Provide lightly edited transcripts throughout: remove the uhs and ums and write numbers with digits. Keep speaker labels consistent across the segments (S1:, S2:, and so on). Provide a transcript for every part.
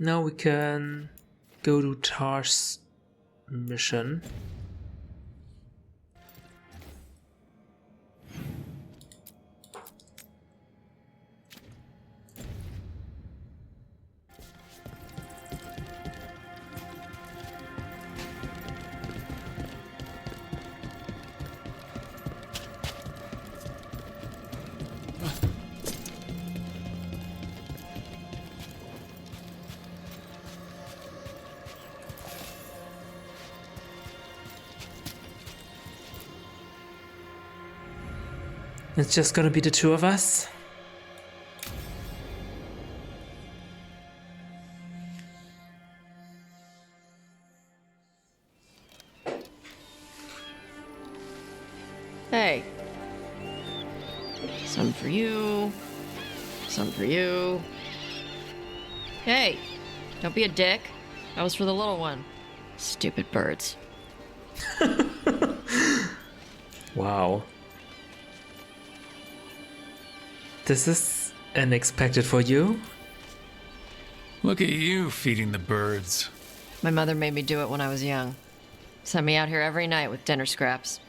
S1: Now we can go to Tar's mission. It's just gonna be the two of us.
S2: Hey. Some for you. Some for you. Hey, don't be a dick. That was for the little one. Stupid birds.
S1: Wow. This is unexpected for you.
S3: Look at you feeding the birds.
S2: My mother made me do it when I was young. Sent me out here every night with dinner scraps.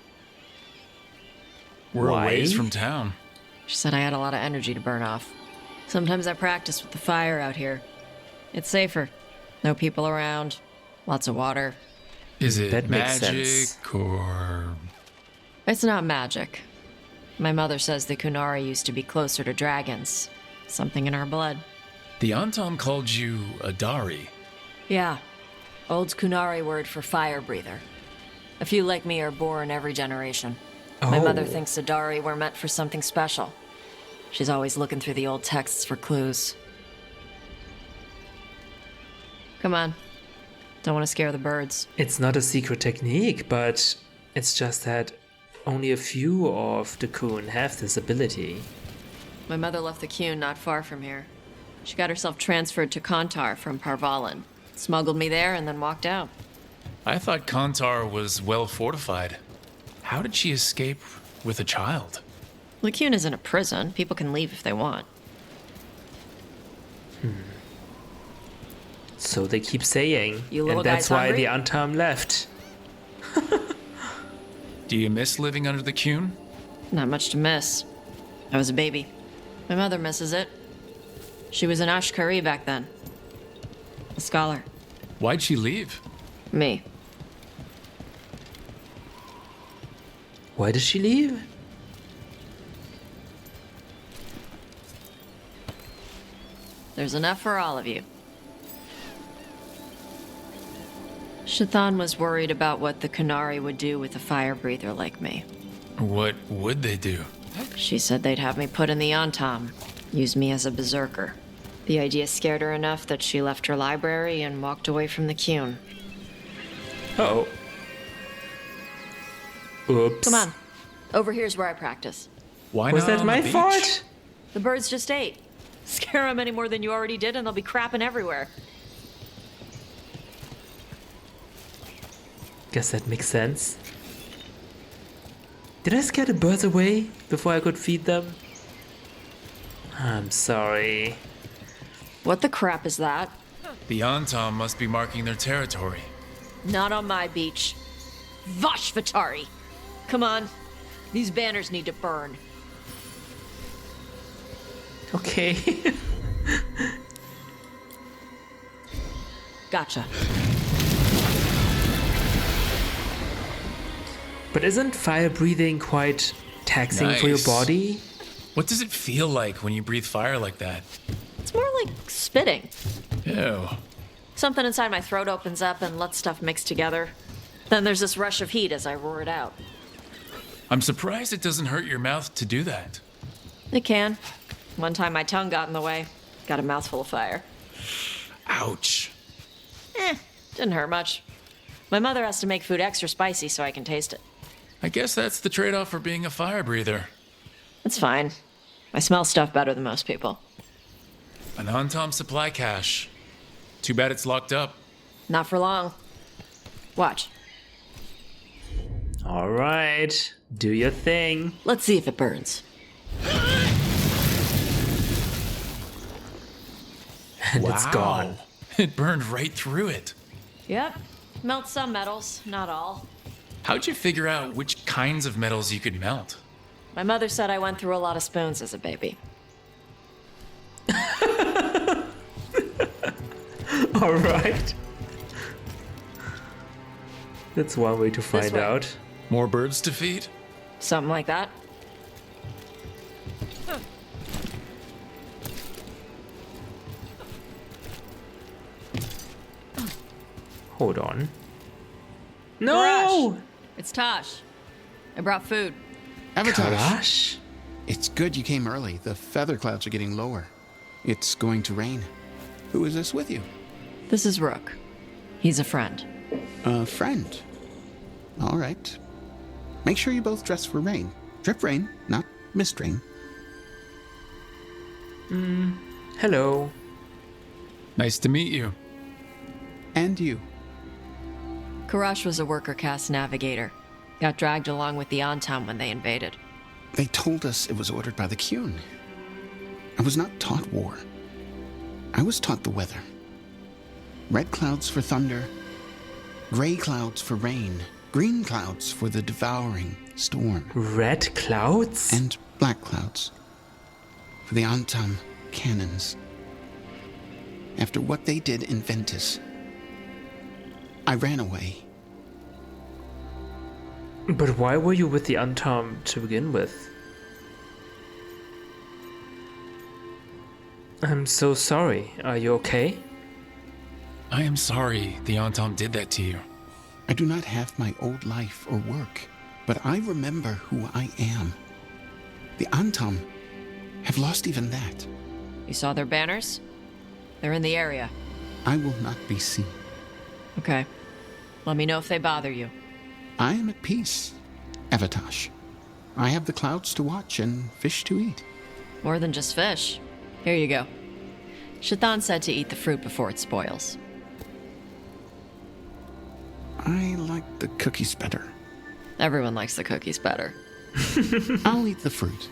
S3: We're a
S1: Why?
S3: ways from town.
S2: She said I had a lot of energy to burn off. Sometimes I practice with the fire out here. It's safer. No people around. Lots of water.
S3: Is it
S1: That makes
S3: magic
S1: sense.
S3: or...
S2: It's not magic. My mother says the Kunari used to be closer to dragons. Something in our blood.
S3: The Antom called you a Dari.
S2: Yeah. Old Kunari word for fire breather. A few like me are born every generation. My mother thinks Adari were meant for something special. She's always looking through the old texts for clues. Come on. Don't want to scare the birds.
S1: It's not a secret technique, but it's just that only a few of the Kun have this ability.
S2: My mother left the Qun not far from here. She got herself transferred to Kantar from Parvalan. Smuggled me there and then walked out.
S3: I thought Kantar was well fortified. How did she escape with a child?
S2: The Qun isn't a prison. People can leave if they want.
S1: So they keep saying.
S2: You little
S1: and that's
S2: guys
S1: why
S2: hungry?
S1: the Antam left.
S3: Do you miss living under the Qun?
S2: Not much to miss. I was a baby. My mother misses it. She was an Ashkari back then. A scholar.
S3: Why'd she leave?
S2: Me.
S1: Why did she leave?
S2: There's enough for all of you. Shathan was worried about what the Kunari would do with a fire breather like me.
S3: What would they do?
S2: She said they'd have me put in the Antam, use me as a berserker. The idea scared her enough that she left her library and walked away from the Qun.
S1: Oh. Oops.
S2: Come on. Over here's where I practice.
S3: Why
S1: Was
S3: not
S1: that
S3: on
S1: my
S3: the beach?
S1: fault?
S2: The birds just ate. Scare them any more than you already did and they'll be crapping everywhere.
S1: Guess that makes sense. Did I scare the birds away before I could feed them? I'm sorry.
S2: What the crap is that?
S3: The Antom must be marking their territory.
S2: Not on my beach. Vosh Vatari! Come on. These banners need to burn.
S1: Okay.
S2: Gotcha.
S1: But isn't fire breathing quite taxing for your
S3: Nice.
S1: body?
S3: What does it feel like when you breathe fire like that?
S2: It's more like spitting.
S3: Ew.
S2: Something inside my throat opens up and lets stuff mix together. Then there's this rush of heat as I roar it out.
S3: I'm surprised it doesn't hurt your mouth to do that.
S2: It can. One time my tongue got in the way. Got a mouthful of fire.
S3: Ouch.
S2: Didn't hurt much. My mother has to make food extra spicy so I can taste it.
S3: I guess that's the trade-off for being a fire breather.
S2: It's fine. I smell stuff better than most people.
S3: An Antom supply cache. Too bad it's locked up.
S2: Not for long. Watch.
S1: Alright, do your thing.
S2: Let's see if it burns.
S1: And it's gone.
S3: It burned right through it.
S2: Yep. Melt some metals, not all.
S3: How'd you figure out which kinds of metals you could melt?
S2: My mother said I went through a lot of spoons as a baby.
S1: Alright. That's one way to find
S2: way.
S1: out.
S3: More birds to feed?
S2: Something like that.
S1: Hold on. No!
S2: Karash, it's Tosh. I brought food.
S4: Avatosh,
S1: Karash?
S4: it's good you came early. The feather clouds are getting lower. It's going to rain. Who is this with you?
S2: This is Rook. He's a friend.
S4: A friend. All right. Make sure you both dress for rain. Drip rain, not mist rain.
S1: Hello.
S3: Nice to meet you.
S4: And you.
S2: Karash was a worker caste navigator. Got dragged along with the Antam when they invaded.
S4: They told us it was ordered by the Qun. I was not taught war. I was taught the weather. Red clouds for thunder, gray clouds for rain, green clouds for the devouring storm,
S1: Red clouds?
S4: and black clouds for the Antam cannons. After what they did in Ventus, I ran away.
S1: But why were you with the Antam to begin with? I'm so sorry. Are you okay?
S3: I am sorry the Antam did that to you.
S4: I do not have my old life or work, but I remember who I am. The Antam have lost even that.
S2: You saw their banners? They're in the area.
S4: I will not be seen.
S2: Okay. Let me know if they bother you.
S4: I am at peace, Avatosh. I have the clouds to watch and fish to eat.
S2: More than just fish. Here you go. Shathan said to eat the fruit before it spoils.
S4: I like the cookies better.
S2: Everyone likes the cookies better.
S4: I'll eat the fruit.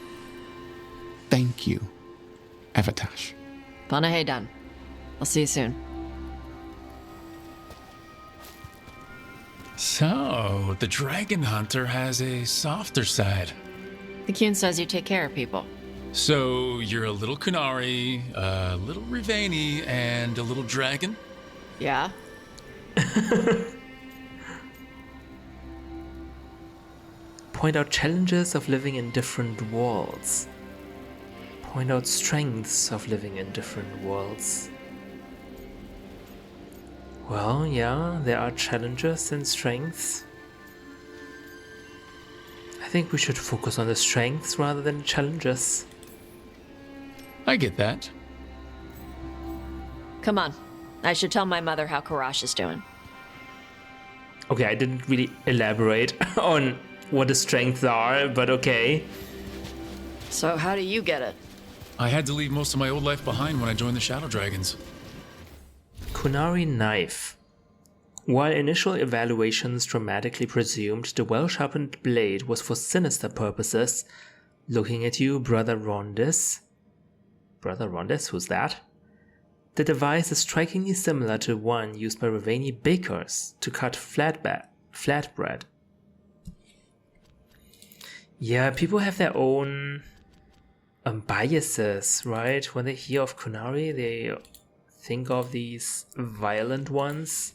S4: Thank you, Avatosh.
S2: Panahedan. I'll see you soon.
S3: So, the dragon hunter has a softer side.
S2: The Qun says you take care of people.
S3: So, you're a little Kunari, a little Rivani, and a little dragon?
S2: Yeah?
S1: Point out challenges of living in different worlds. Point out strengths of living in different worlds. Well, yeah, there are challenges and strengths. I think we should focus on the strengths rather than the challenges.
S3: I get that.
S2: Come on. I should tell my mother how Karash is doing.
S1: Okay, I didn't really elaborate on what the strengths are, but okay.
S2: So how do you get it?
S3: I had to leave most of my old life behind when I joined the Shadow Dragons.
S1: Kunari Knife. While initial evaluations dramatically presumed the well-sharpened blade was for sinister purposes, looking at you, Brother Rondis. Brother Rondis, who's that? The device is strikingly similar to one used by Rivani bakers to cut flatbread. Yeah, people have their own biases, right? When they hear of Kunari, they think of these violent ones.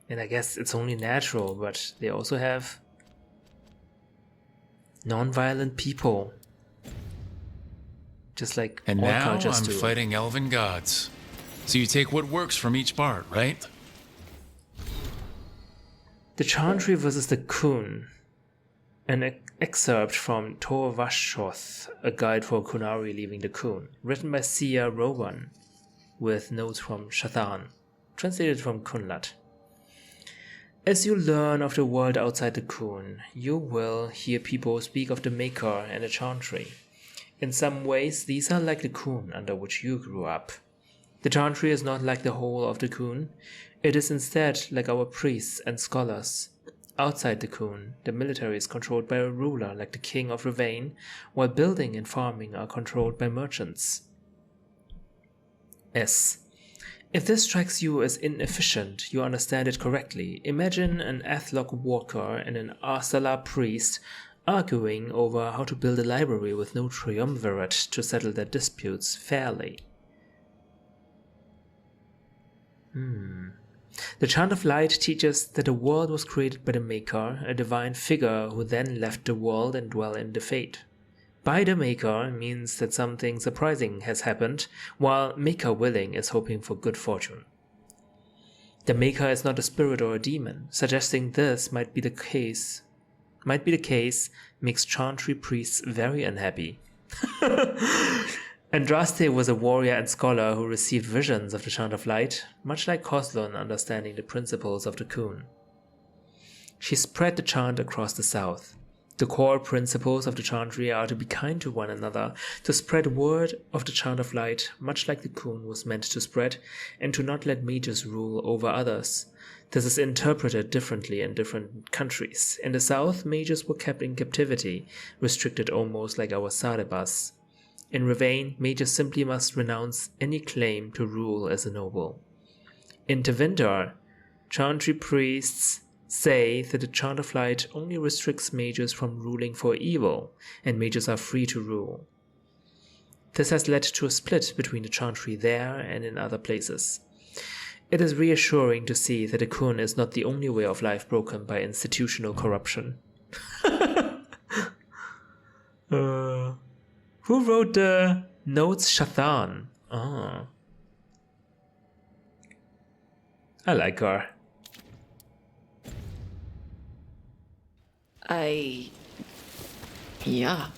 S1: And I guess it's only natural, but they also have non-violent people. Just like
S3: And
S1: all
S3: now
S1: cultures
S3: I'm
S1: do.
S3: fighting elven gods. So you take what works from each part, right?
S1: The Chantry versus the Kun. An excerpt from Tor Vashoth, a guide for Kunari leaving the Kun, written by Sia Rowan, with notes from Shathan, translated from Kunlat. As you learn of the world outside the Kun, you will hear people speak of the Maker and the Chantry. In some ways, these are like the Kun under which you grew up. The Chantry is not like the whole of the Kun. It is instead like our priests and scholars. Outside the Kun, the military is controlled by a ruler like the King of Rivane, while building and farming are controlled by merchants. S. If this strikes you as inefficient, you understand it correctly. Imagine an Athlock walker and an Arsala priest arguing over how to build a library with no triumvirate to settle their disputes fairly. The Chant of Light teaches that the world was created by the Maker, a divine figure who then left the world and dwelt in the Fate. By the Maker means that something surprising has happened, while Maker willing is hoping for good fortune. The Maker is not a spirit or a demon. Suggesting this might be the case makes Chantry priests very unhappy. Andraste was a warrior and scholar who received visions of the Chant of Light, much like Coslon understanding the principles of the Coon. She spread the chant across the south. The core principles of the Chantry are to be kind to one another, to spread word of the Chant of Light, much like the Coon was meant to spread, and to not let mages rule over others. This is interpreted differently in different countries. In the south, mages were kept in captivity, restricted almost like our Sadebas. In Ravane, mages simply must renounce any claim to rule as a noble. In Tevinter, Chantry priests say that the Chant of Light only restricts mages from ruling for evil, and mages are free to rule. This has led to a split between the Chantry there and in other places. It is reassuring to see that the Coon is not the only way of life broken by institutional corruption. Who wrote the Notes Shathan? Ah. I like her.
S2: Yeah.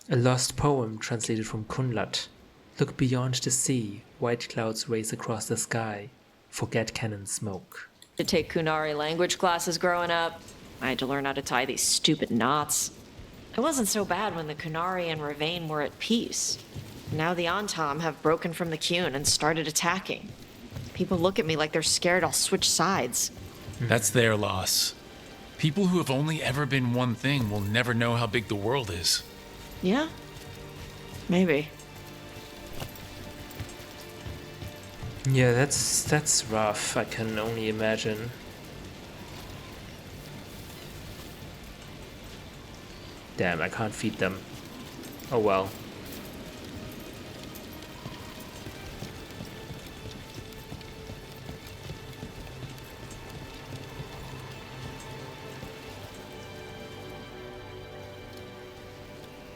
S1: A lost poem translated from Kunlat. Look beyond the sea, white clouds race across the sky. Forget cannon smoke.
S2: To take Kunari language classes growing up. I had to learn how to tie these stupid knots. It wasn't so bad when the Kunari and Ravane were at peace. Now the Antam have broken from the Qun and started attacking. People look at me like they're scared I'll switch sides.
S3: That's their loss. People who have only ever been one thing will never know how big the world is.
S2: Yeah? Maybe.
S1: Yeah, that's rough. I can only imagine. Damn, I can't feed them. Oh well.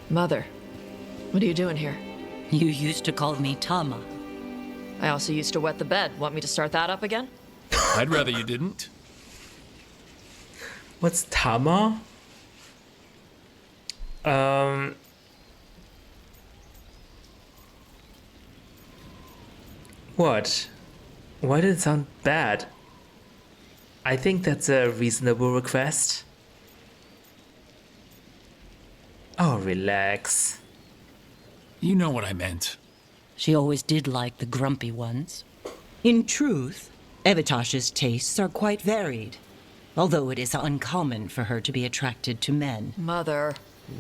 S2: Mother, what are you doing here?
S5: You used to call me Tama.
S2: I also used to wet the bed. Want me to start that up again?
S3: I'd rather you didn't.
S1: What's Tama? What? Why did it sound bad? I think that's a reasonable request. Oh, relax.
S3: You know what I meant.
S5: She always did like the grumpy ones. In truth, Evitash's tastes are quite varied, although it is uncommon for her to be attracted to men.
S2: Mother.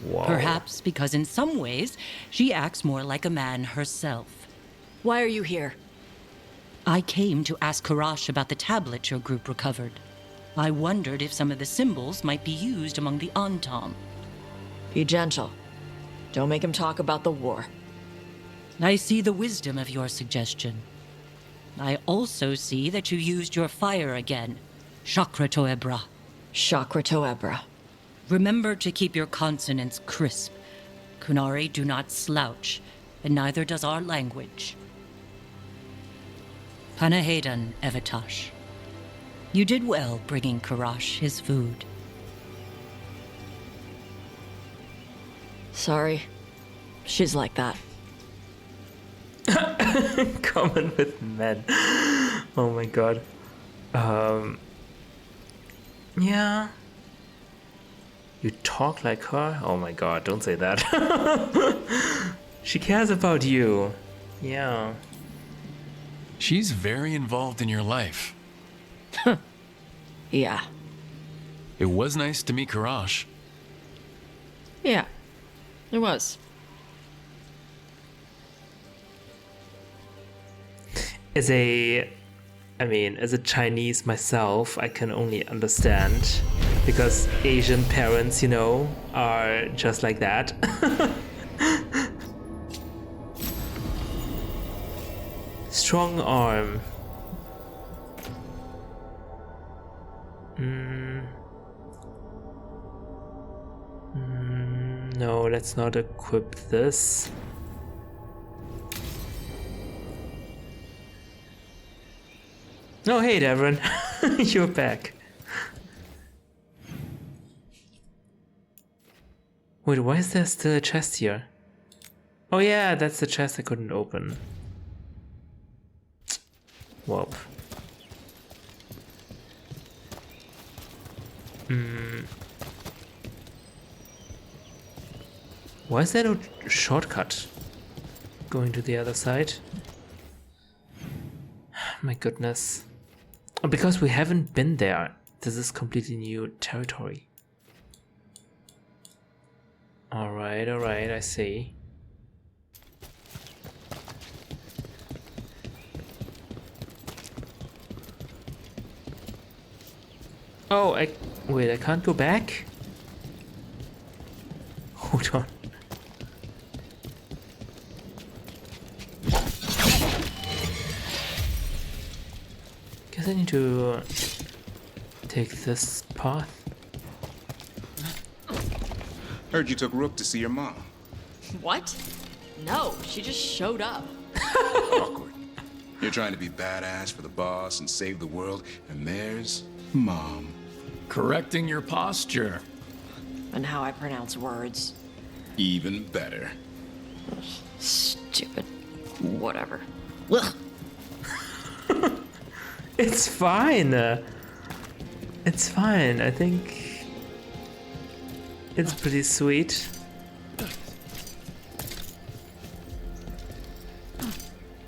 S1: Whoa.
S5: Perhaps because in some ways, she acts more like a man herself.
S2: Why are you here?
S5: I came to ask Karash about the tablet your group recovered. I wondered if some of the symbols might be used among the Antam.
S2: Be gentle. Don't make him talk about the war.
S5: I see the wisdom of your suggestion. I also see that you used your fire again. Chakra Toebra.
S2: Chakra Toebra.
S5: Remember to keep your consonants crisp. Kunari do not slouch, and neither does our language. Panahedan, Evitash. You did well bringing Karash his food.
S2: Sorry. She's like that.
S1: Common with men. Oh my god. Yeah. You talk like her? Oh my god, don't say that. She cares about you. Yeah.
S3: She's very involved in your life.
S2: Yeah.
S3: It was nice to meet Karash.
S2: Yeah. It was.
S1: as a Chinese myself, I can only understand, because Asian parents, you know, are just like that. Strong arm. No, let's not equip this. Oh, hey, Devon. You're back. Wait, why is there still a chest here? Oh yeah, that's the chest I couldn't open. Whoa. Why is there no shortcut going to the other side? My goodness. Oh, because we haven't been there. This is completely new territory. Alright, I see. Oh, wait, I can't go back? Hold on. Guess I need to take this path.
S6: Heard you took Rook to see your mom.
S7: What? No, she just showed up.
S6: Awkward. You're trying to be badass for the boss and save the world, and there's Mom.
S3: Correcting your posture.
S2: And how I pronounce words.
S6: Even better.
S2: Stupid. Whatever.
S1: It's fine. It's fine. I think it's pretty sweet.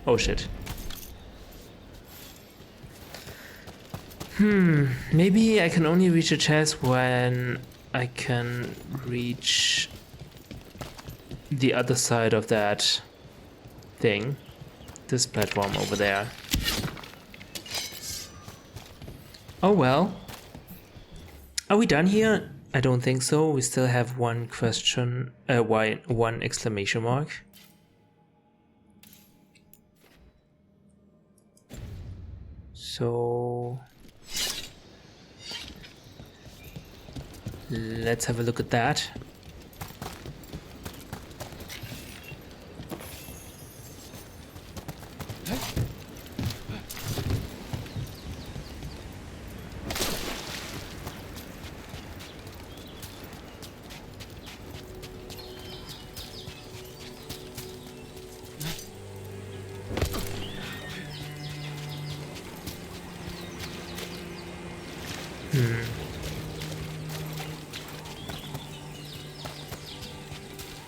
S1: Oh shit. Maybe I can only reach a chest when I can reach the other side of that thing. This platform over there. Oh well. Are we done here? I don't think so. We still have one question, one exclamation mark. So let's have a look at that.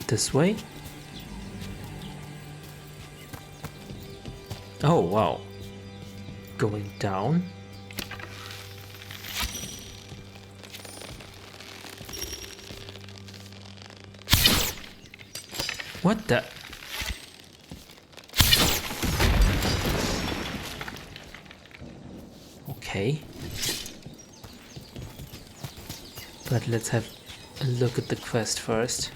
S1: This way? Oh wow. Going down? What the? Okay. But let's have a look at the quest first.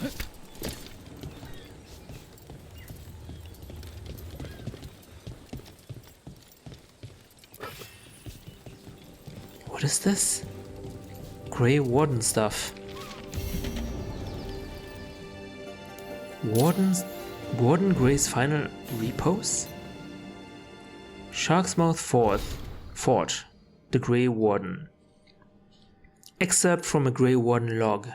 S1: What is this? Grey Warden stuff. Warden Grey's final repose? Sharksmouth Fort, the Grey Warden. Excerpt from a Grey Warden log.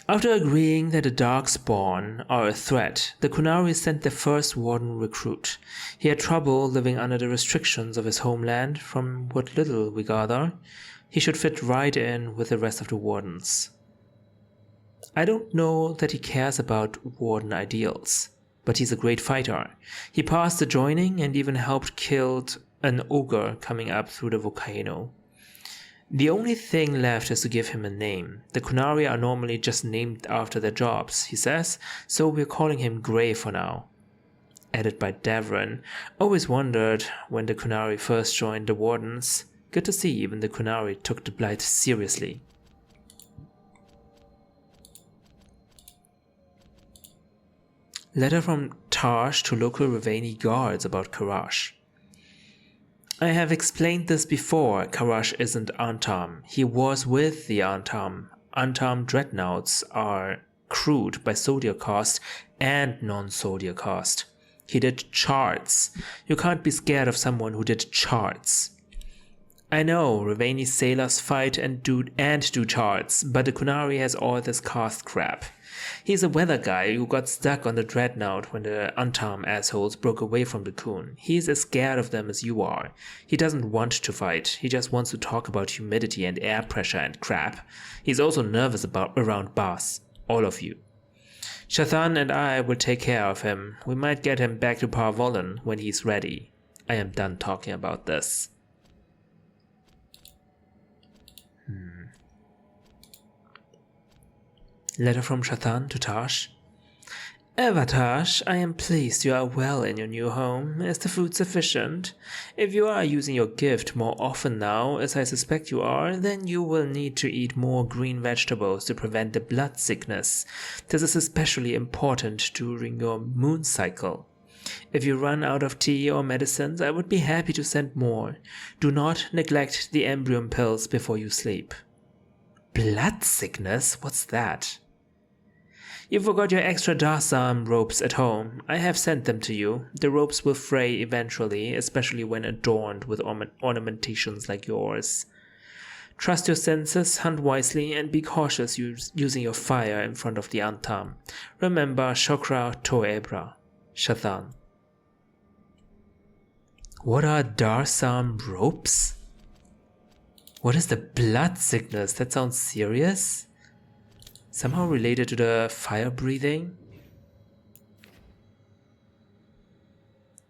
S1: After agreeing that the Darkspawn are a threat, the Qunari sent their first Warden recruit. He had trouble living under the restrictions of his homeland. From what little we gather, he should fit right in with the rest of the Wardens. I don't know that he cares about Warden ideals, but he's a great fighter. He passed the joining and even helped kill an ogre coming up through the volcano. The only thing left is to give him a name. The Qunari are normally just named after their jobs, he says, so we're calling him Grey for now. Added by Davron. Always wondered when the Kunari first joined the Wardens. Good to see even the Kunari took the Blight seriously. Letter from Tarsh to local Ravani guards about Karash. I have explained this before. Karash isn't Antam. He was with the Antam. Antam dreadnoughts are crewed by soldier caste and non-soldier caste. He did charts. You can't be scared of someone who did charts. I know, Ravani sailors fight and do charts, but the Kunari has all this caste crap. He's a weather guy who got stuck on the dreadnought when the Antam assholes broke away from the Kun. He's as scared of them as you are. He doesn't want to fight, he just wants to talk about humidity and air pressure and crap. He's also nervous around Bas, all of you. Shathan and I will take care of him. We might get him back to Parvolan when he's ready. I am done talking about this. Letter from Shathan to Tash. Evatash, I am pleased you are well in your new home. Is the food sufficient? If you are using your gift more often now, as I suspect you are, then you will need to eat more green vegetables to prevent the blood sickness. This is especially important during your moon cycle. If you run out of tea or medicines, I would be happy to send more. Do not neglect the embryon pills before you sleep. Blood sickness? What's that? You forgot your extra Darsam ropes at home. I have sent them to you. The ropes will fray eventually, especially when adorned with ornamentations like yours. Trust your senses, hunt wisely, and be cautious using your fire in front of the Antam. Remember Shokra Toebra. Shathan. What are Darsam ropes? What is the blood sickness? That sounds serious. Somehow related to the fire breathing?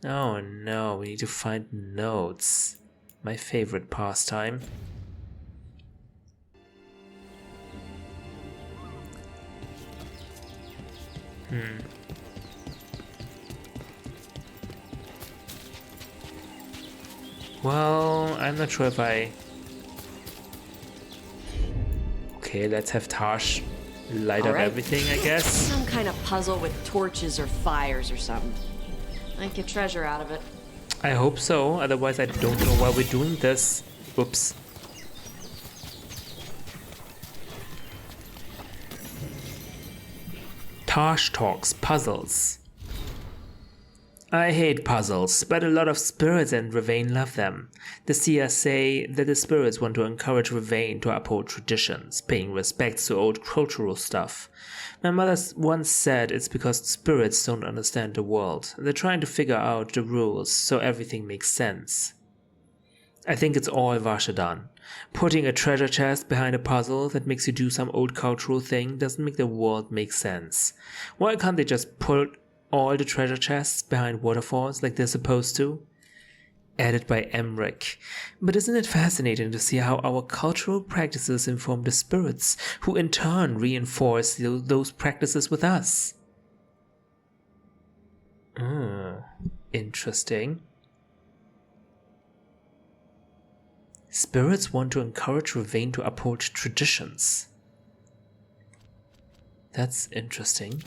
S1: Oh no, we need to find notes. My favorite pastime. Well, I'm not sure if I... Okay, let's have Tash light up everything, I guess.
S7: Some kind of puzzle with torches or fires or something. Might get treasure out of it.
S1: I hope so, otherwise I don't know why we're doing this. Oops. Tash talks puzzles. I hate puzzles, but a lot of spirits in Ravane love them. The seers say that the spirits want to encourage Ravane to uphold traditions, paying respects to old cultural stuff. My mother once said it's because spirits don't understand the world. They're trying to figure out the rules so everything makes sense. I think it's all Vashadan. Putting a treasure chest behind a puzzle that makes you do some old cultural thing doesn't make the world make sense. Why can't they just put all the treasure chests behind waterfalls like they're supposed to? Added by Emric. But isn't it fascinating to see how our cultural practices inform the spirits, who in turn reinforce those practices with us? Interesting. Spirits want to encourage Ravane to uphold traditions. That's interesting.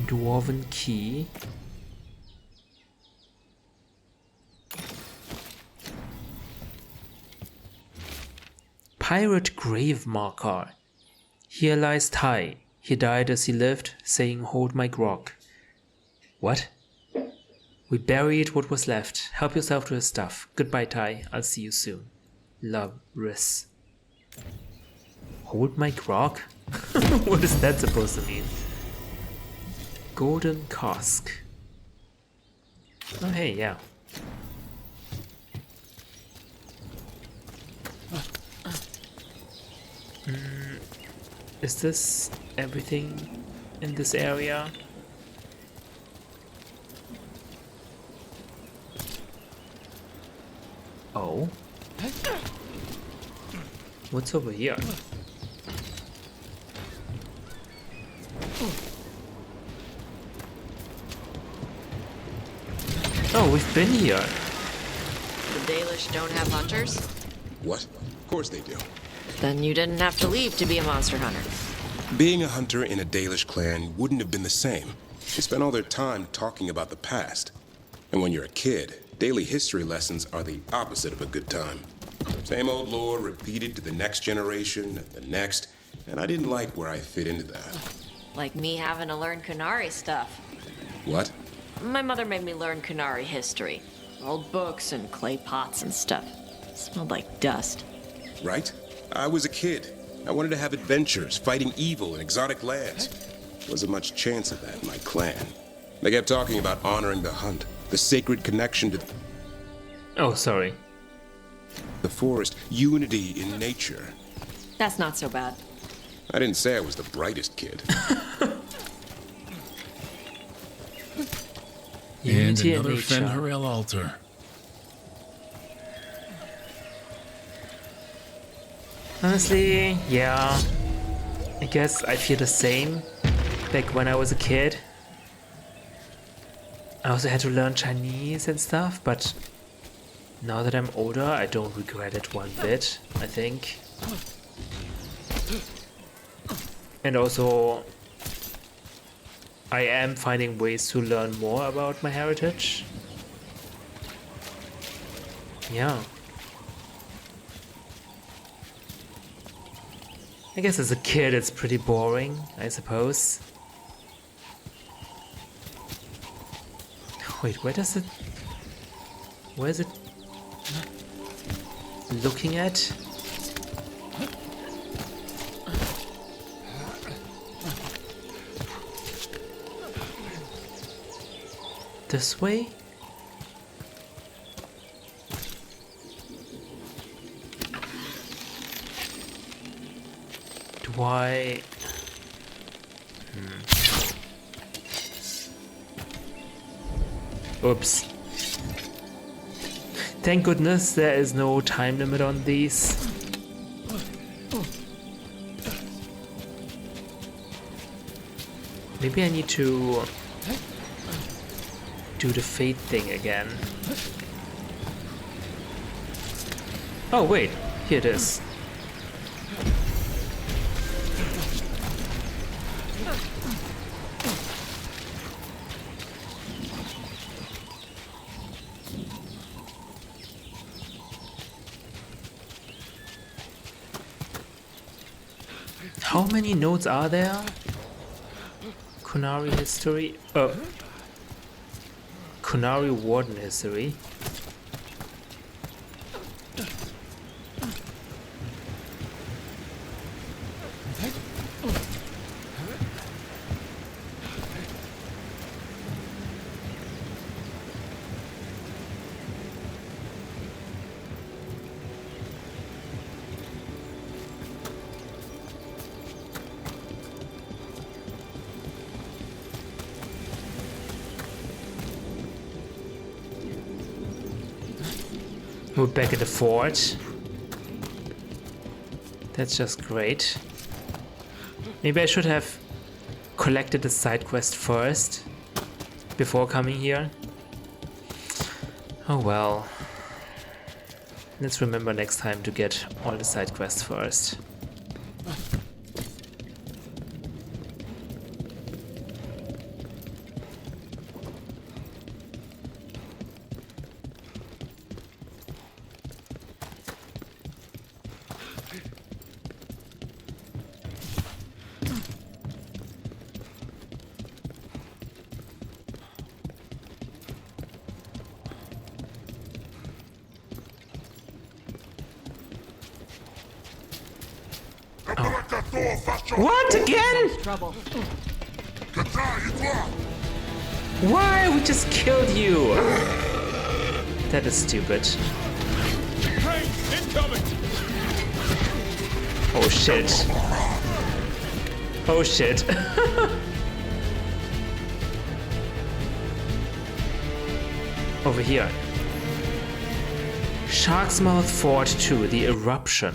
S1: Dwarven key. Pirate grave marker. Here lies Ty. He died as he lived, saying, "Hold my grog." What? We buried what was left. Help yourself to his stuff. Goodbye, Ty. I'll see you soon. Love, Riss. Hold my grog? What is that supposed to mean? Golden cask. Oh hey, yeah. Is this everything in this area? Oh. What's over here? Oh, we've been here.
S7: The Dalish don't have hunters?
S6: What? Of course they do.
S7: Then you didn't have to leave to be a monster hunter.
S6: Being a hunter in a Dalish clan wouldn't have been the same. They spent all their time talking about the past. And when you're a kid, daily history lessons are the opposite of a good time. Same old lore repeated to the next generation, and the next, and I didn't like where I fit into that.
S7: Like me having to learn Kunari stuff.
S6: What?
S7: My mother made me learn Kunari history. Old books and clay pots and stuff. Smelled like dust.
S6: Right? I was a kid. I wanted to have adventures, fighting evil in exotic lands. Wasn't much chance of that in my clan. They kept talking about honoring the hunt, the sacred connection to
S1: Oh, sorry.
S6: the forest, unity in nature.
S7: That's not so bad.
S6: I didn't say I was the brightest kid.
S3: And
S1: Unity in
S3: another
S1: nature.
S3: Fen'Harel altar.
S1: Honestly, yeah. I guess I feel the same. Back when I was a kid. I also had to learn Chinese and stuff, but now that I'm older, I don't regret it one bit, I think. And also, I am finding ways to learn more about my heritage. Yeah. I guess as a kid it's pretty boring, I suppose. Wait, where is it looking at? This way? Do I... Oops. Thank goodness there is no time limit on these. Maybe I need to do the fate thing again. Oh wait, here it is. How many nodes are there? Kunari history. Kunari Warden history. We're back at the fort. That's just great. Maybe I should have collected the side quest first before coming here. Oh well. Let's remember next time to get all the side quests first. What again?
S7: Trouble.
S1: Why? We just killed you. That is stupid. Oh shit. Oh shit. Over here. Shark's Mouth Fort 2, the eruption.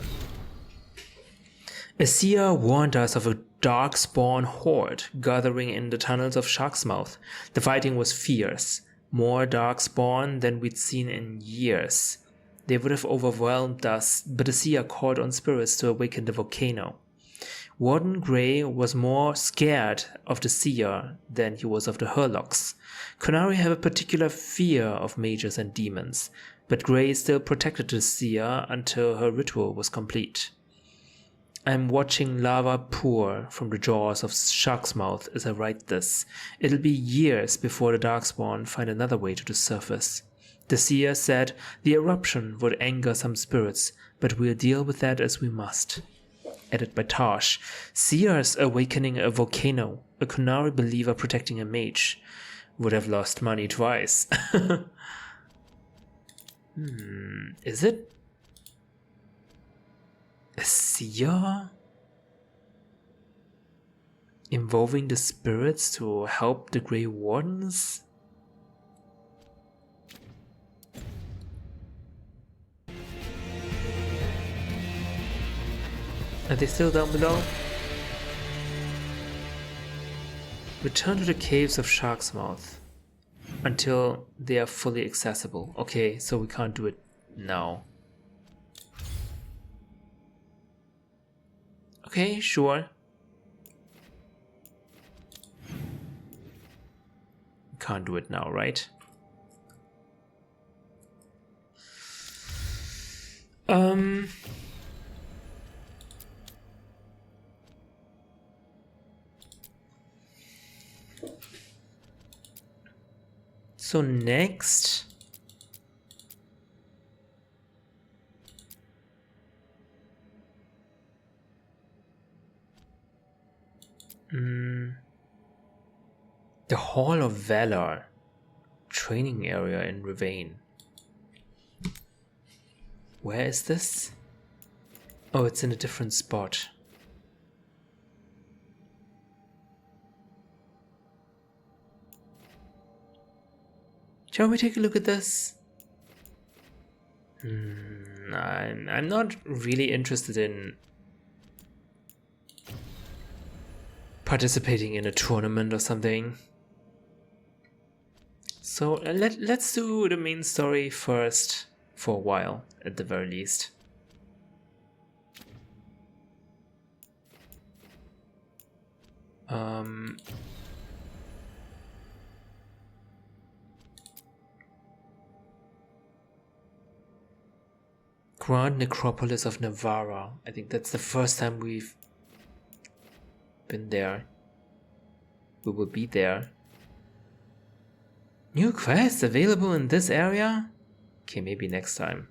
S1: A seer warned us of a darkspawn horde gathering in the tunnels of Sharksmouth. The fighting was fierce, more darkspawn than we'd seen in years. They would have overwhelmed us, but the seer called on spirits to awaken the volcano. Warden Grey was more scared of the seer than he was of the Hurlocks. Kunari have a particular fear of mages and demons, but Grey still protected the seer until her ritual was complete. I'm watching lava pour from the jaws of Sharksmouth as I write this. It'll be years before the Darkspawn find another way to the surface. The seer said the eruption would anger some spirits, but we'll deal with that as we must. Added by Tosh. Seers awakening a volcano, a Kunari believer protecting a mage. Would have lost money twice. Is it a seer involving the spirits to help the Grey Wardens? Are they still down below? Return to the caves of Sharksmouth until they are fully accessible. Okay, so we can't do it now. Okay, sure. Can't do it now, right? So next, the Hall of Valor training area in Ravane. Where is this? Oh, it's in a different spot. Shall we take a look at this? I'm not really interested in participating in a tournament or something. So let's do the main story first for a while, at the very least. Grand Necropolis of Navarra. I think that's the first time we've been there. We will be there. New quests available in this area? Okay, maybe next time.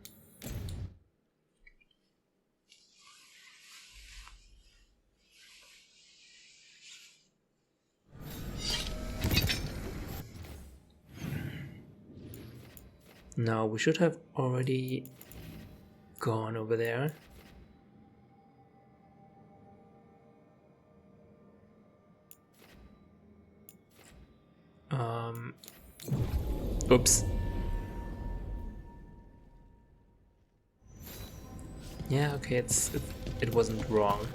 S1: Now we should have already gone over there. Oops. Yeah, okay, it wasn't wrong.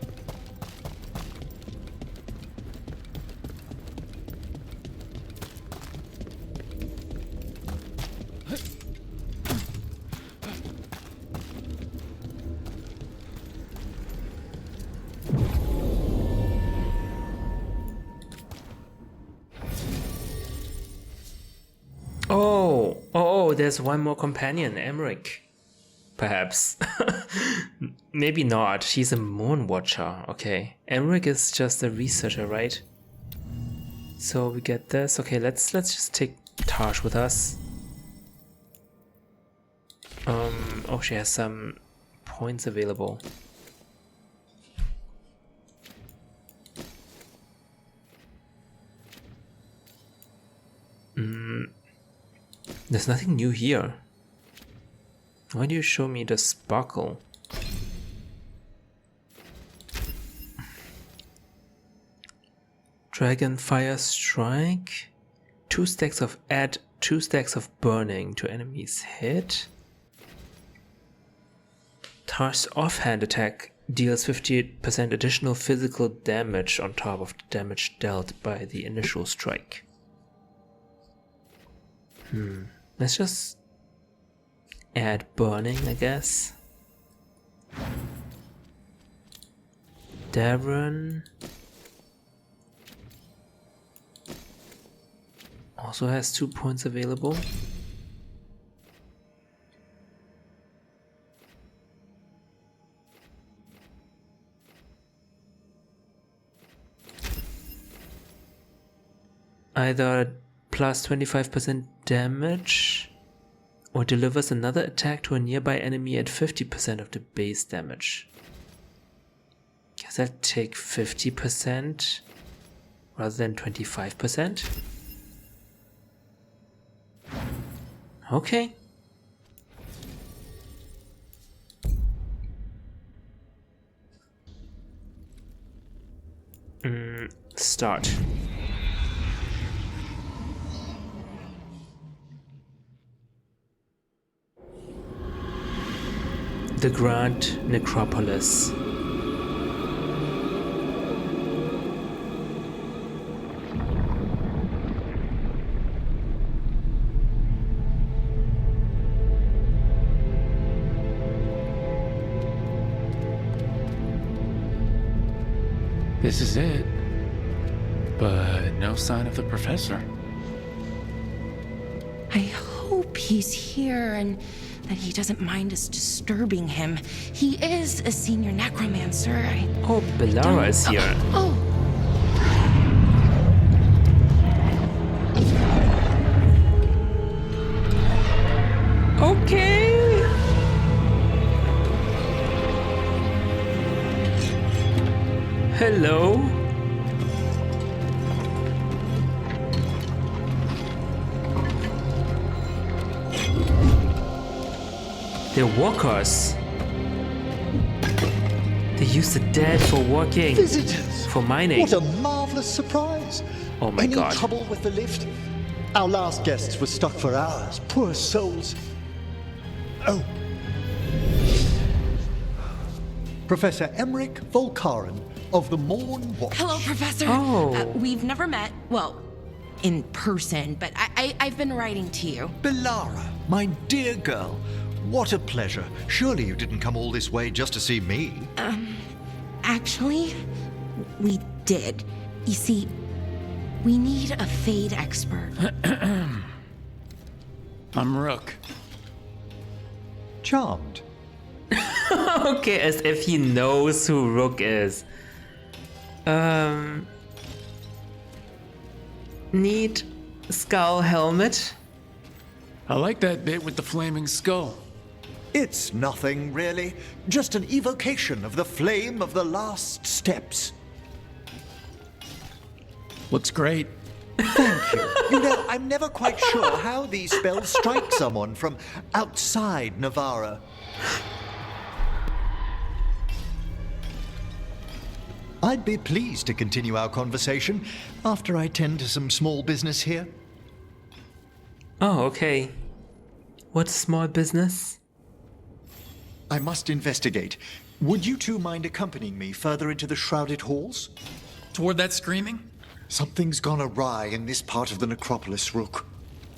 S1: Oh, there's one more companion, Emmerich. Perhaps. Maybe not. She's a Mourn watcher. Okay. Emmerich is just a researcher, right? So we get this. Okay, let's just take Tash with us. Oh, she has some points available. There's nothing new here. Why do you show me the sparkle? Dragonfire Strike. Add 2 stacks of burning to enemies hit. Tash's offhand attack deals 50% additional physical damage on top of the damage dealt by the initial strike. Let's just add burning, I guess. Darren also has 2 points available. Either plus 25% damage or delivers another attack to a nearby enemy at 50% of the base damage. Guess I'll take 50% rather than 25%. Okay. Start. The Grand Necropolis.
S3: This is it. But no sign of the professor.
S8: I hope he's here and that he doesn't mind us disturbing him. He is a senior necromancer.
S1: Oh, Bellara is here. Okay. Hello. They're walkers. They use the dead for walking.
S9: Visitors!
S1: For mining.
S9: What a marvelous surprise!
S1: Oh my
S9: Any
S1: god.
S9: trouble with the lift? Our last guests were stuck for hours. Poor souls. Oh. Professor Emmerich Volkaren of the Mourn Watch.
S8: Hello, Professor.
S1: Oh.
S8: We've never met. Well, in person, but I've been writing to you.
S10: Bellara, my dear girl. What a pleasure. Surely you didn't come all this way just to see me.
S8: Actually, we did. You see, we need a Fade expert.
S3: I'm Rook.
S9: Charmed.
S1: Okay, as if he knows who Rook is. Neat skull helmet.
S3: I like that bit with the flaming skull.
S10: It's nothing, really. Just an evocation of the flame of the last steps.
S3: Looks great.
S10: Thank you. You know, I'm never quite sure how these spells strike someone from outside Navarra. I'd be pleased to continue our conversation after I tend to some small business here.
S1: Oh, okay. What's small business?
S10: I must investigate. Would you two mind accompanying me further into the shrouded halls?
S3: Toward that screaming?
S10: Something's gone awry in this part of the necropolis, Rook.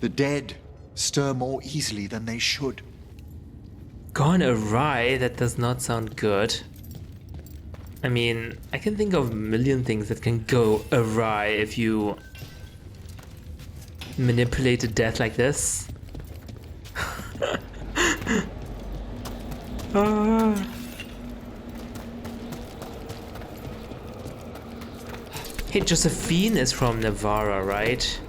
S10: The dead stir more easily than they should.
S1: Gone awry? That does not sound good. I mean, I can think of a million things that can go awry if you manipulate the death like this. Hey, Josephine is from Navarra, right?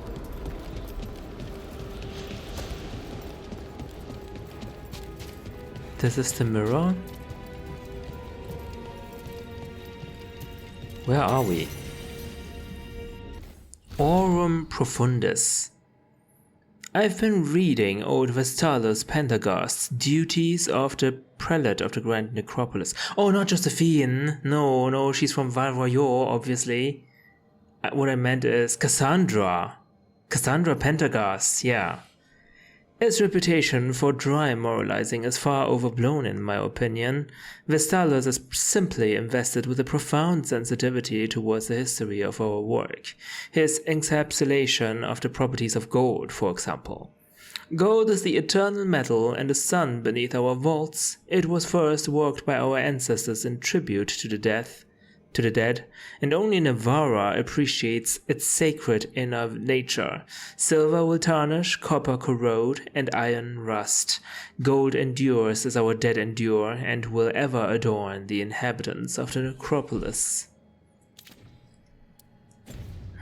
S1: This is the mirror. Where are we? Aurum Profundus. I've been reading old Vestalis Pendergast's Duties of the Prelate of the Grand Necropolis. Oh, not Josephine. No, she's from Val Royeaux, obviously. What I meant is Cassandra. Cassandra Pendergast, yeah. Its reputation for dry moralizing is far overblown in my opinion. Vestalis is simply invested with a profound sensitivity towards the history of our work. His encapsulation of the properties of gold, for example. Gold is the eternal metal and the sun beneath our vaults. It was first worked by our ancestors in tribute to the dead, and only Navarra appreciates its sacred inner nature. Silver will tarnish, copper corrode, and iron rust. Gold endures as our dead endure, and will ever adorn the inhabitants of the necropolis.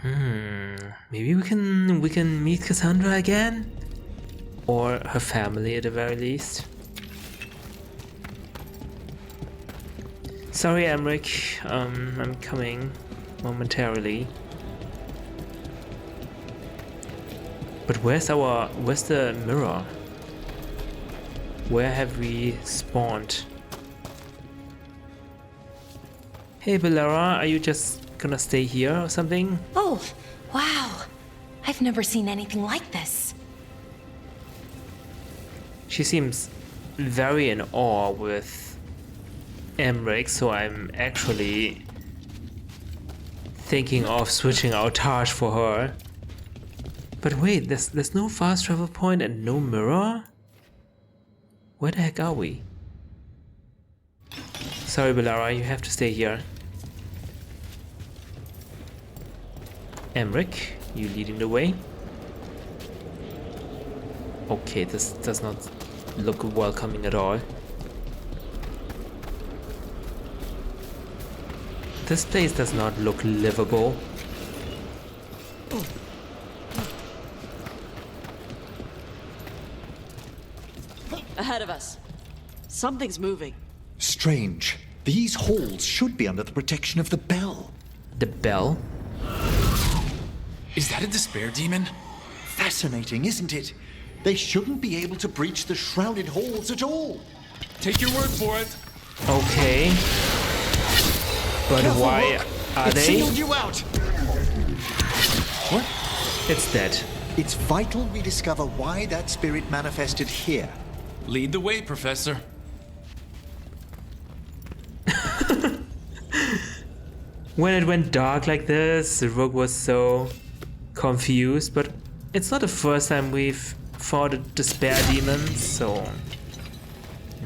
S1: Maybe we can meet Cassandra again? Or her family at the very least. Sorry, Emmerich, I'm coming momentarily. But where's the mirror? Where have we spawned? Hey, Bellara, are you just gonna stay here or something?
S8: Oh, wow. I've never seen anything like this.
S1: She seems very in awe with Emmerich, so I'm actually thinking of switching out Taj for her. But wait, there's no fast travel point and no mirror? Where the heck are we? Sorry, Bellara, you have to stay here. Emmerich, you leading the way? Okay, this does not look welcoming at all. This place does not look livable.
S7: Ahead of us. Something's moving.
S10: Strange. These halls should be under the protection of the bell.
S1: The bell?
S3: Is that a despair demon?
S10: Fascinating, isn't it? They shouldn't be able to breach the shrouded halls at all.
S3: Take your word for it.
S1: Okay. But
S10: Careful,
S1: why
S10: Rook.
S1: are
S10: It
S1: they?
S10: singled you out. What?
S1: It's dead.
S10: It's vital we discover why that spirit manifested here.
S3: Lead the way, Professor.
S1: When it went dark like this, Rook was so confused, but it's not the first time we've fought a despair demon, so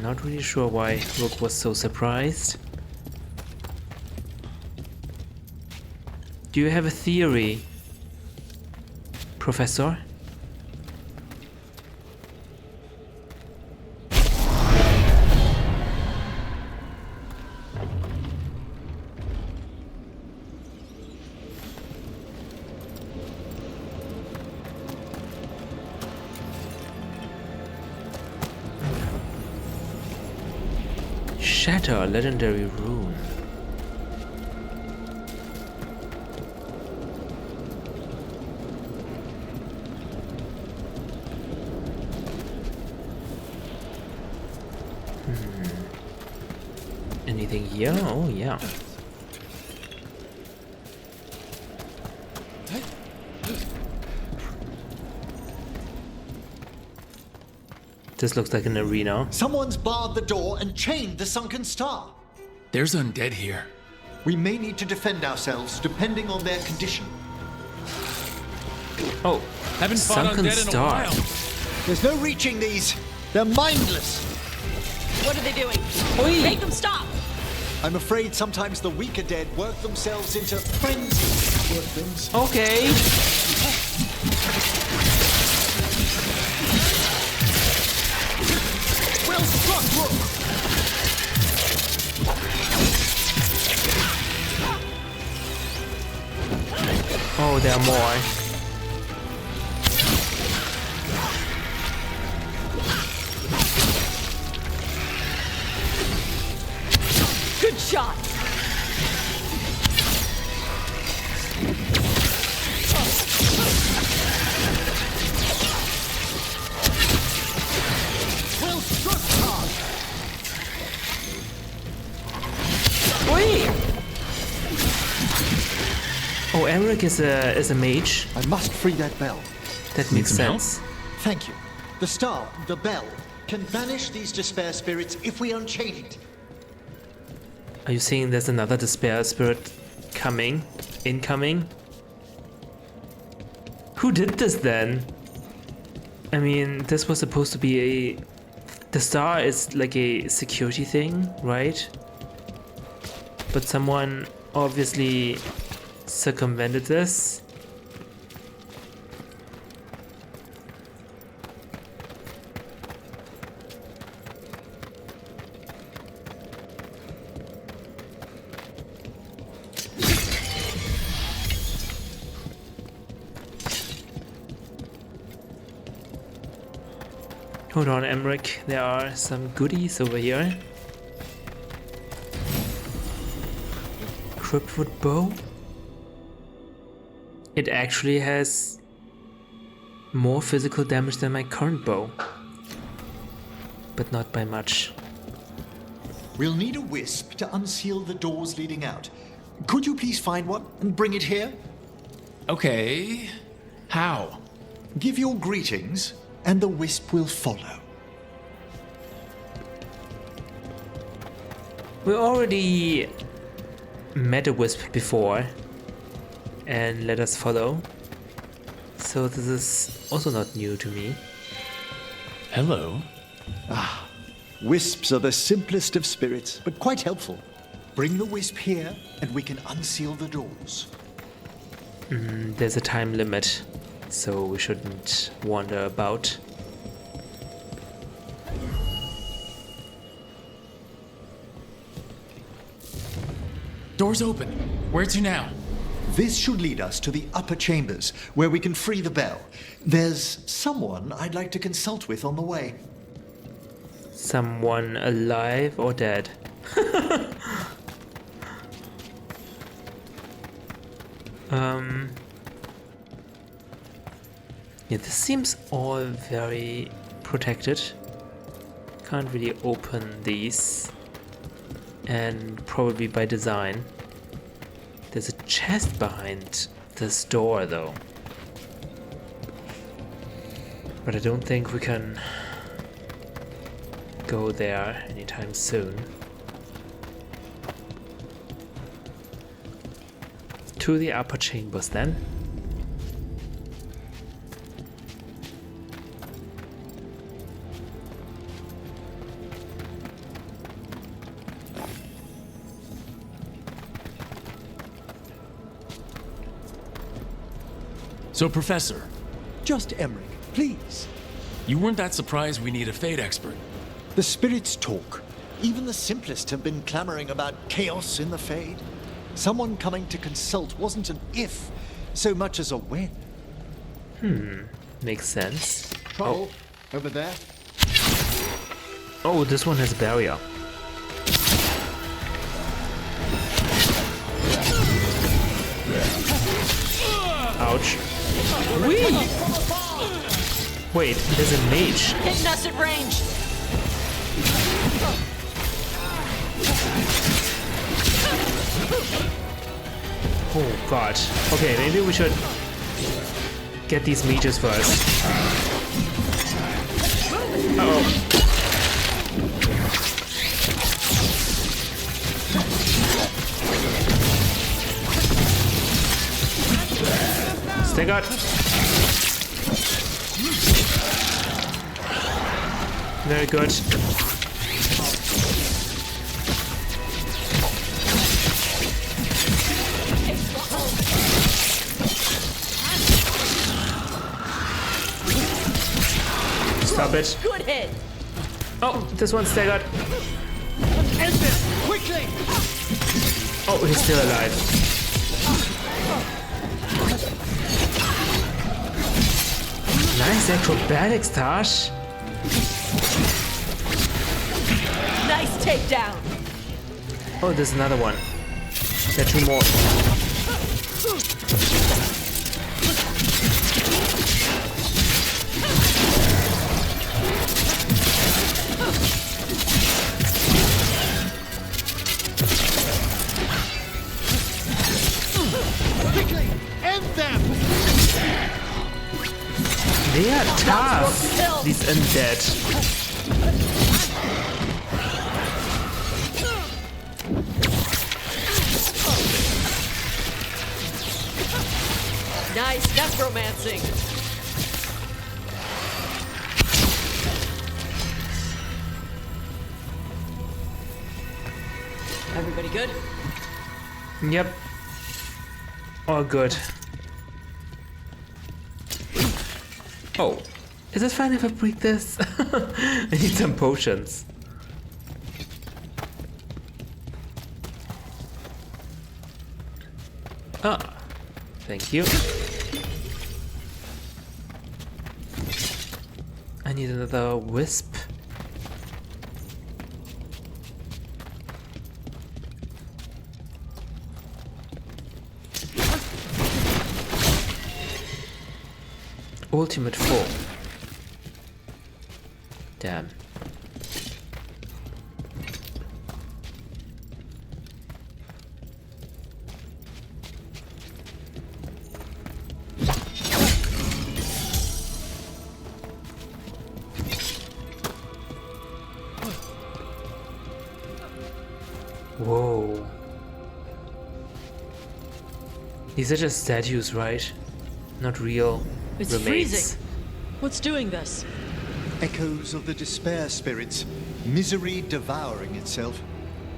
S1: not really sure why Rook was so surprised. Do you have a theory, Professor? Shatter, legendary rune. Anything here? Oh, yeah. This looks like an arena.
S10: Someone's barred the door and chained the sunken star.
S3: There's undead here.
S10: We may need to defend ourselves depending on their condition.
S1: Oh,
S3: Haven't fought
S1: sunken
S3: undead in a
S1: star.
S3: while.
S10: There's no reaching these. They're mindless.
S7: What are they doing?
S1: Oi!
S7: Make them stop!
S10: I'm afraid sometimes the weaker dead work themselves into frenzy. Poor things.
S1: Okay.
S10: Well struck, Rook!
S1: Oh, there are more.
S7: Good shot!
S10: Well struck, Todd!
S1: Oi! Oh, Emmerich is a mage.
S10: I must free that bell.
S1: That makes
S3: some help?
S1: sense.
S10: Thank you.
S9: The star, the bell, can banish these despair spirits if we unchain it.
S1: Are you saying there's another despair spirit coming? Incoming? Who did this then? I mean, this was supposed to be a... The star is like a security thing, right? But someone obviously circumvented this. Hold on, Emmerich, there are some goodies over here. Cryptwood bow? It actually has more physical damage than my current bow. But not by much.
S10: We'll need a wisp to unseal the doors leading out. Could you please find one and bring it here?
S3: Okay. How?
S10: Give your greetings, and the wisp will follow.
S1: We already met a wisp before and let us follow. So this is also not new to me.
S3: Hello.
S10: Wisps are the simplest of spirits, but quite helpful. Bring the wisp here, and we can unseal the doors.
S1: There's a time limit, so we shouldn't wander about.
S3: Door's open. Where to now?
S10: This should lead us to the upper chambers, where we can free the bell. There's someone I'd like to consult with on the way.
S1: Someone alive or dead? Yeah, this seems all very protected. Can't really open these. And probably by design. There's a chest behind this door though. But I don't think we can go there anytime soon. To the upper chambers then.
S3: So, Professor,
S10: Just Emmerich, please.
S3: you weren't that surprised we need a fate expert.
S10: The spirits talk. Even the simplest have been clamoring about chaos in the Fade. Someone coming to consult wasn't an if, so much as a when.
S1: Makes sense.
S9: Trouble over there.
S1: Oh, this one has a barrier. Ouch. Whee! Wait, there's a mage.
S2: Hitting us at range.
S1: Oh god. Okay, maybe we should get these mages first. Uh-oh. Staggered. Very good. Stop it.
S2: Good hit.
S1: Oh, this one's staggered.
S9: End this quickly!
S1: Oh, he's still alive. Nice acrobatics, Tash.
S2: Nice takedown.
S1: Oh, there's another one. There are two more. They are tough, these undead.
S7: Nice necromancing. Everybody good?
S1: Yep. All good. Oh. Is it fine if I break this? I need some potions. Ah. Thank you. I need another wisp. Ultimate form. Damn. Whoa. These are just statues, right? Not real
S7: It's
S1: remains.
S7: freezing. What's doing this?
S10: Echoes of the despair spirits, misery devouring itself.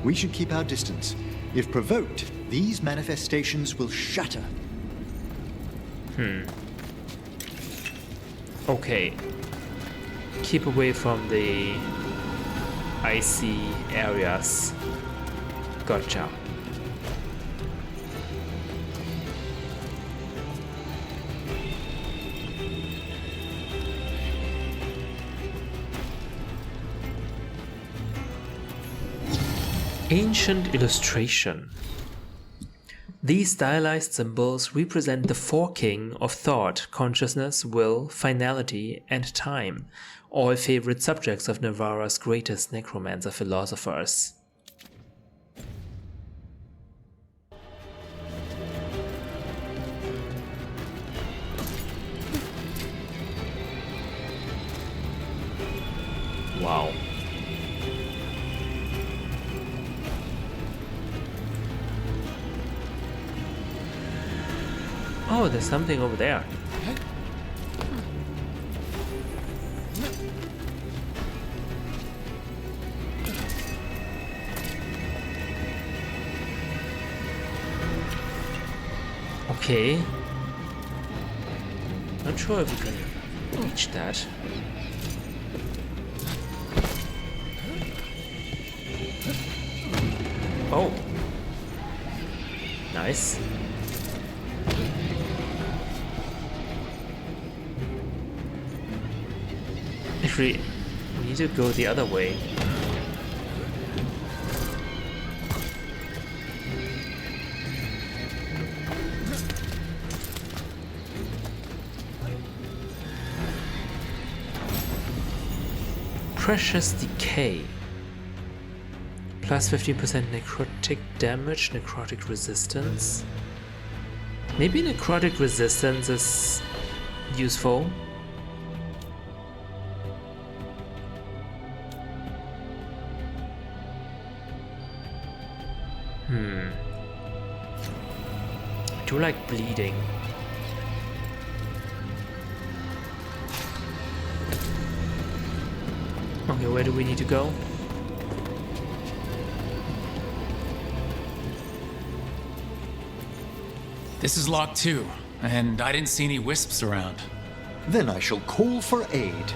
S10: We should keep our distance. If provoked, these manifestations will shatter.
S1: Okay. Keep away from the icy areas. Gotcha. Ancient illustration. These stylized symbols represent the forking of thought, consciousness, will, finality, and time, all favorite subjects of Navarra's greatest necromancer philosophers. Wow. Oh, there's something over there. Okay. Not sure if we can reach that. Oh. Nice. Actually, we need to go the other way. Precious Decay. Plus 15% necrotic damage, necrotic resistance. Maybe necrotic resistance is useful. I do like bleeding. Okay, where do we need to go?
S3: This is locked too, and I didn't see any wisps around.
S10: Then I shall call for aid.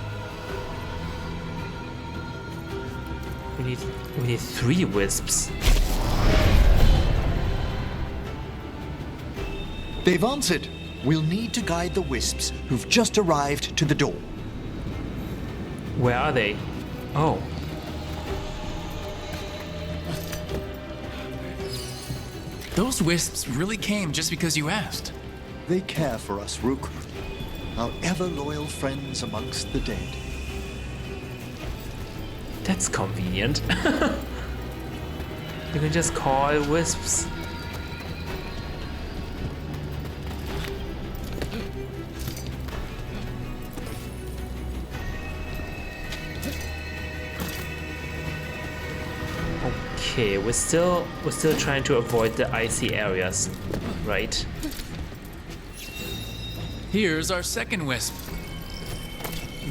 S1: We need 3 wisps.
S10: They've answered. We'll need to guide the wisps who've just arrived to the door.
S1: Where are they? Oh.
S3: Those wisps really came just because you asked.
S10: They care for us, Rook. Our ever-loyal friends amongst the dead.
S1: That's convenient. You can just call wisps. Okay, we're still trying to avoid the icy areas, right?
S3: Here's our second wisp.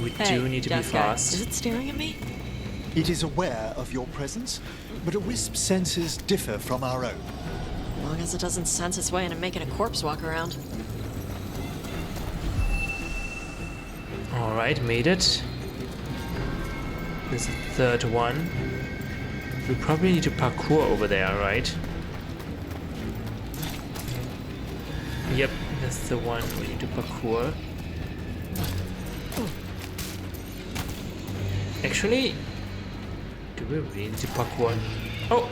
S1: We do need to be
S7: death guy.
S1: fast.
S7: Is it staring at me?
S10: It is aware of your presence, but a wisp's senses differ from our own.
S7: As long as it doesn't sense its way into making a corpse walk around.
S1: Alright, made it. This is the third one. We probably need to parkour over there, right? Yep, that's the one we need to parkour. Actually, do we really need to parkour? Oh!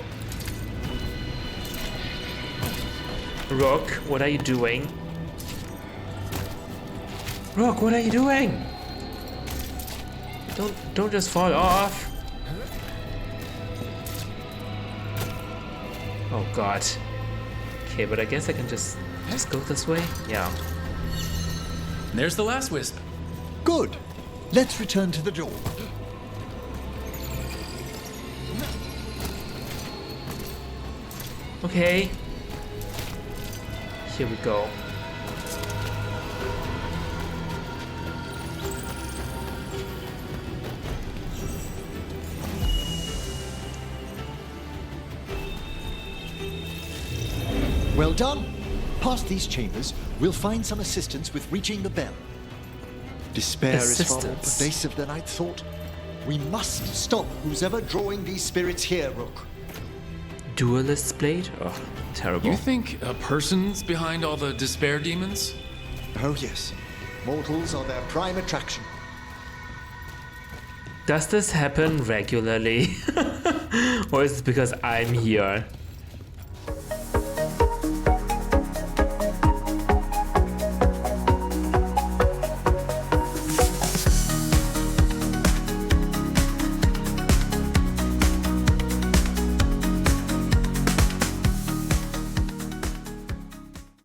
S1: Rook, what are you doing? Rook, what are you doing? Don't just fall off. Oh god. Okay, but I guess I can just go this way? Yeah.
S3: There's the last wisp.
S10: Good. Let's return to the door.
S1: Okay. Here we go.
S10: Well done. Past these chambers, we'll find some assistance with reaching the bell. Despair is far more
S1: Assistance.
S10: pervasive than I'd thought. We must stop who's ever drawing these spirits here, Rook.
S1: Duelist's blade? Oh, terrible.
S3: You think a person's behind all the despair demons?
S10: Oh yes. Mortals are their prime attraction.
S1: Does this happen regularly? Or is it because I'm here?